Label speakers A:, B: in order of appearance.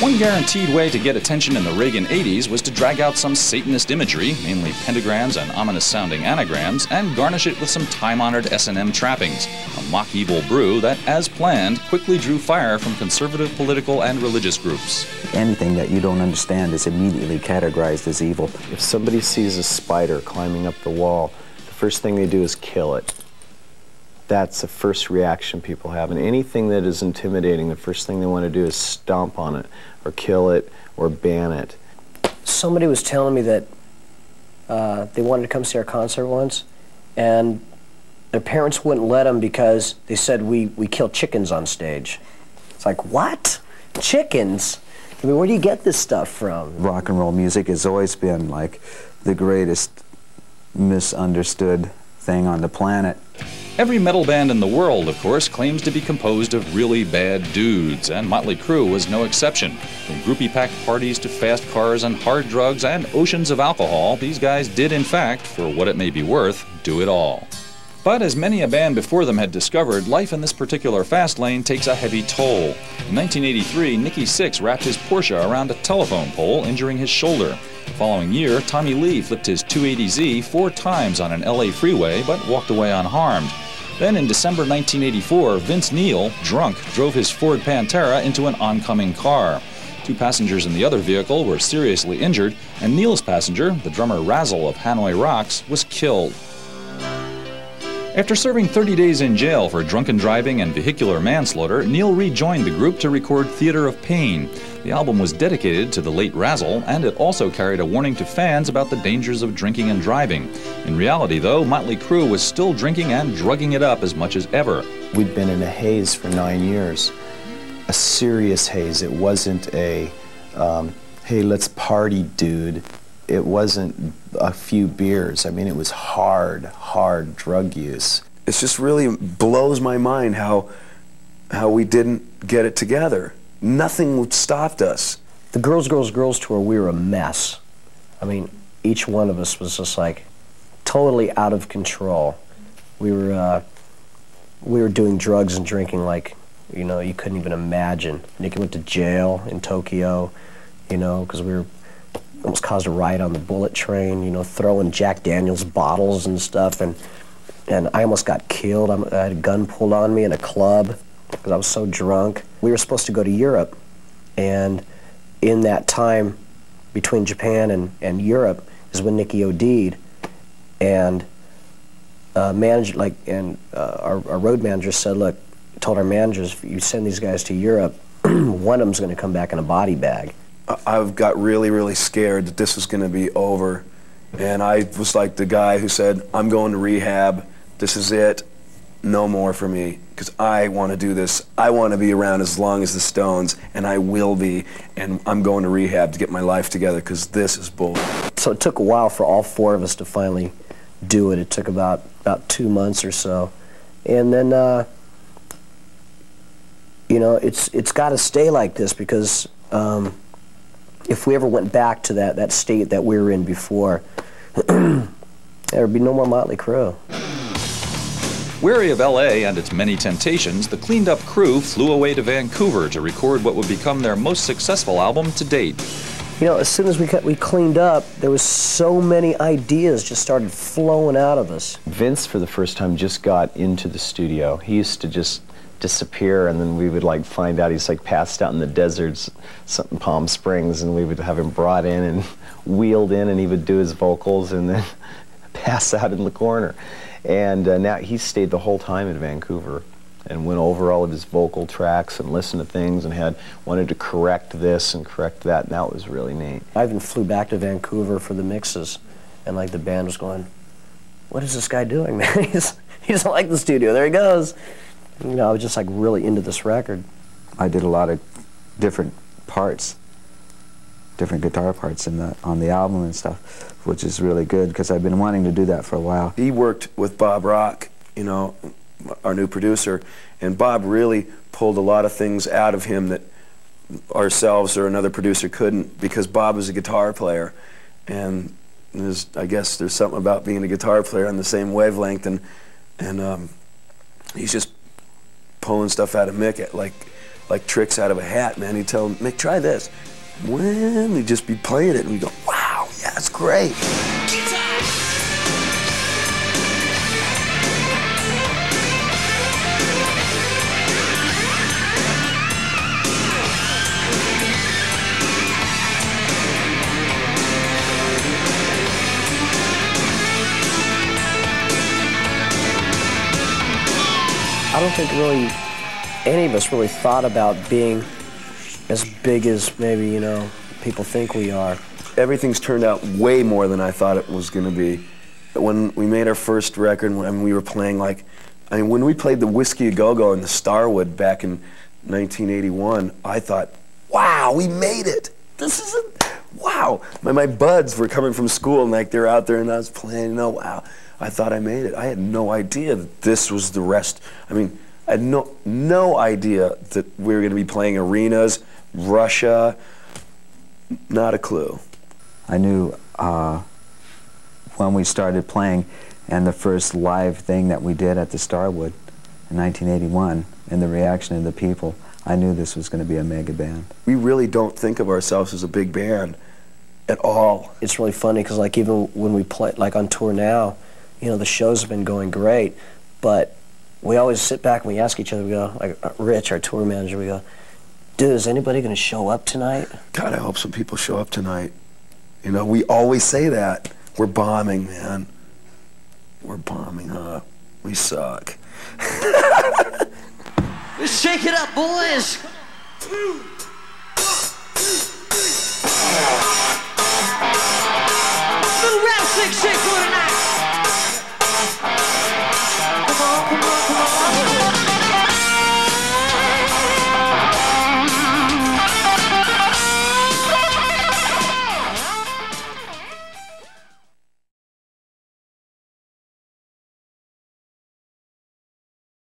A: One guaranteed way to get attention in the Reagan 80s was to drag out some Satanist imagery, mainly pentagrams and ominous-sounding anagrams, and garnish it with some time-honored S&M trappings, a mock-evil brew that, as planned, quickly drew fire from conservative political and religious groups.
B: Anything that you don't understand is immediately categorized as evil.
C: If somebody sees a spider climbing up the wall, the first thing they do is kill it. That's the first reaction people have. And anything that is intimidating, the first thing they want to do is stomp on it, or kill it, or ban it.
D: Somebody was telling me that they wanted to come see our concert once, and their parents wouldn't let them because they said we kill chickens on stage. It's like, what? Chickens? I mean, where do you get this stuff from?
B: Rock and roll music has always been like the greatest misunderstood thing on the planet.
A: Every metal band in the world, of course, claims to be composed of really bad dudes, and Motley Crue was no exception. From groupie-packed parties to fast cars and hard drugs and oceans of alcohol, these guys did, in fact, for what it may be worth, do it all. But as many a band before them had discovered, life in this particular fast lane takes a heavy toll. In 1983, Nicky Sixx wrapped his Porsche around a telephone pole, injuring his shoulder. The following year, Tommy Lee flipped his 280Z 4 times on an LA freeway, but walked away unharmed. Then in December 1984, Vince Neil, drunk, drove his Ford Pantera into an oncoming car. 2 passengers in the other vehicle were seriously injured, and Neil's passenger, the drummer Razzle of Hanoi Rocks, was killed. After serving 30 days in jail for drunken driving and vehicular manslaughter, Neil rejoined the group to record Theater of Pain. The album was dedicated to the late Razzle, and it also carried a warning to fans about the dangers of drinking and driving. In reality, though, Motley Crue was still drinking and drugging it up as much as ever.
C: We'd been in a haze for 9 years, a serious haze. It wasn't a, hey, let's party, dude. It wasn't a few beers. I mean, it was hard drug use.
E: It just really blows my mind how we didn't get it together. Nothing stopped us.
D: The Girls, Girls, Girls tour, we were a mess. I mean, each one of us was just like totally out of control. We were doing drugs and drinking like, you know, you couldn't even imagine. Nicky went to jail in Tokyo, you know, because we were almost caused a riot on the bullet train, you know, throwing Jack Daniels bottles and stuff, and I almost got killed. I had a gun pulled on me in a club because I was so drunk. We were supposed to go to Europe, and in that time between Japan and Europe is when Nicky OD'd, and our road manager said, look, told our managers, if you send these guys to Europe, one of them's going to come back in a body bag.
E: I got really scared that this was going to be over, and I was like the guy who said, I'm going to rehab, this is it, no more for me, because I want to do this. I want to be around as long as the Stones, and I will be, and I'm going to rehab to get my life together, because this is bull.
D: So it took a while for all 4 of us to finally do it. It took about 2 months or so, and then you know, it's got to stay like this, because if we ever went back to that state that we were in before, there would be no more Motley Crue.
A: Wary of LA and its many temptations, the cleaned-up crew flew away to Vancouver to record what would become their most successful album to date.
D: You know, as soon as we cleaned up, there was so many ideas just started flowing out of us.
C: Vince, for the first time, just got into the studio. He used to just disappear, and then we would like find out he's like passed out in the deserts, in Palm Springs, and we would have him brought in and wheeled in, and he would do his vocals and then pass out in the corner. And now he stayed the whole time in Vancouver and went over all of his vocal tracks and listened to things and wanted to correct this and correct that, and that was really neat.
D: I even flew back to Vancouver for the mixes, and like the band was going, what is this guy doing, man? He doesn't like the studio, there he goes. You know, I was just like really into this record.
B: I did a lot of different parts, different guitar parts on the album and stuff, which is really good because I've been wanting to do that for a while.
E: He worked with Bob Rock, you know, our new producer, and Bob really pulled a lot of things out of him that ourselves or another producer couldn't, because Bob was a guitar player, and I guess there's something about being a guitar player on the same wavelength, and he's just pulling stuff out of Mick, like like tricks out of a hat, man. He'd tell him, Mick, try this. When he'd just be playing it, and we'd go, wow, yeah, that's great.
D: I don't think really any of us really thought about being as big as maybe, you know, people think we are.
E: Everything's turned out way more than I thought it was going to be. When we made our first record, when we were playing like, I mean, when we played the Whiskey A Go-Go in the Starwood back in 1981, I thought, wow, we made it. This is wow. My buds were coming from school and like they're out there and I was playing, you know, wow. I thought I made it. I had no idea that this was the rest. I mean, I had no idea that we were going to be playing arenas, Russia, not a clue.
B: I knew when we started playing and the first live thing that we did at the Starwood in 1981 and the reaction of the people, I knew this was going to be a mega band.
E: We really don't think of ourselves as a big band at all.
D: It's really funny because like even when we play, like on tour now, you know, the shows have been going great, but we always sit back and we ask each other, we go, like Rich, our tour manager, we go, dude, is anybody going to show up tonight?
E: God, I hope some people show up tonight. You know, we always say that. We're bombing, man. We're bombing up. We suck.
F: Let's shake it up, boys. Little rattlesnake shake for tonight.